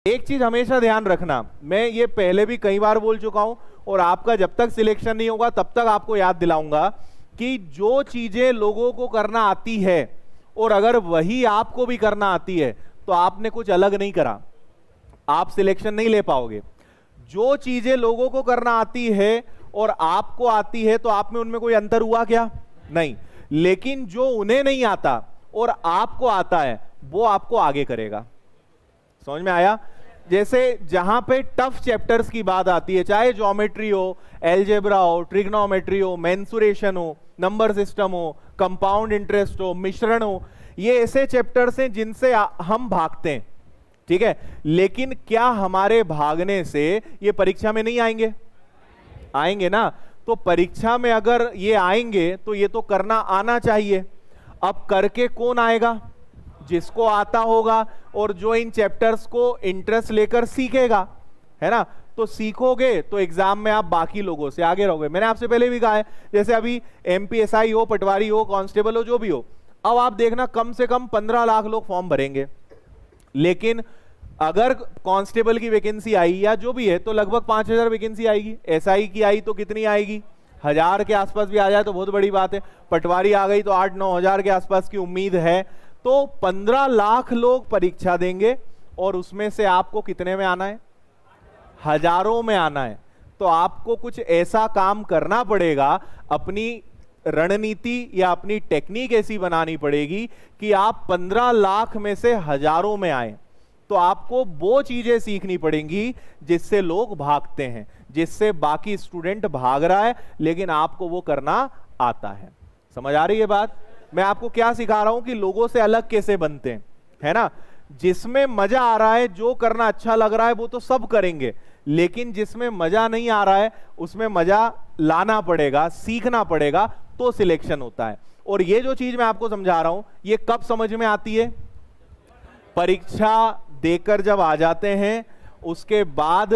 एक चीज हमेशा ध्यान रखना, मैं ये पहले भी कई बार बोल चुका हूं और आपका जब तक सिलेक्शन नहीं होगा तब तक आपको याद दिलाऊंगा कि जो चीजें लोगों को करना आती है और अगर वही आपको भी करना आती है तो आपने कुछ अलग नहीं करा, आप सिलेक्शन नहीं ले पाओगे। जो चीजें लोगों को करना आती है और आपको आती है तो आप में उनमें कोई अंतर हुआ क्या? नहीं। लेकिन जो उन्हें नहीं आता और आपको आता है वो आपको आगे करेगा। समझ में आया? जैसे जहां पे टफ चैप्टर्स की बात आती है, चाहे ज्योमेट्री हो, एलजेब्रा हो, ट्रिग्नोमेट्री हो, मेंसुरेशन हो, नंबर सिस्टम हो, कंपाउंड इंटरेस्ट हो, मिश्रण हो, ये ऐसे चैप्टर्स हैं जिनसे हम भागते हैं, ठीक है। लेकिन क्या हमारे भागने से ये परीक्षा में नहीं आएंगे? आएंगे ना। तो परीक्षा में अगर ये आएंगे तो ये तो करना आना चाहिए। अब करके कौन आएगा? जिसको आता होगा और जो इन चैप्टर्स को इंटरेस्ट लेकर सीखेगा, है ना। तो सीखोगे तो एग्जाम में आप बाकी लोगों से आगे रहोगे। मैंने आपसे पहले भी कहा है, जैसे अभी एमपीएसआई हो, पटवारी हो, कांस्टेबल हो, जो भी हो, अब आप देखना कम से कम 15 लाख लोग फॉर्म भरेंगे। लेकिन अगर कांस्टेबल की वैकेंसी आई या जो भी है तो लगभग 5000 वैकेंसी आएगी। एसआई की आई तो कितनी आएगी? 1000 के आसपास भी आ जाए तो बहुत बड़ी बात है। पटवारी आ गई तो 8-9 हजार के आसपास की उम्मीद है। तो 15 लाख लोग परीक्षा देंगे और उसमें से आपको कितने में आना है? हजारों में आना है। तो आपको कुछ ऐसा काम करना पड़ेगा, अपनी रणनीति या अपनी टेक्निक ऐसी बनानी पड़ेगी कि आप 15 लाख में से हजारों में आए। तो आपको वो चीजें सीखनी पड़ेंगी जिससे लोग भागते हैं, जिससे बाकी स्टूडेंट भाग रहा है लेकिन आपको वो करना आता है। समझ आ रही है बात? मैं आपको क्या सिखा रहा हूं कि लोगों से अलग कैसे बनते हैं, है ना। जिसमें मजा आ रहा है, जो करना अच्छा लग रहा है वो तो सब करेंगे, लेकिन जिसमें मजा नहीं आ रहा है उसमें मजा लाना पड़ेगा, सीखना पड़ेगा, तो सिलेक्शन होता है। और ये जो चीज मैं आपको समझा रहा हूं ये कब समझ में आती है? परीक्षा देकर जब आ जाते हैं उसके बाद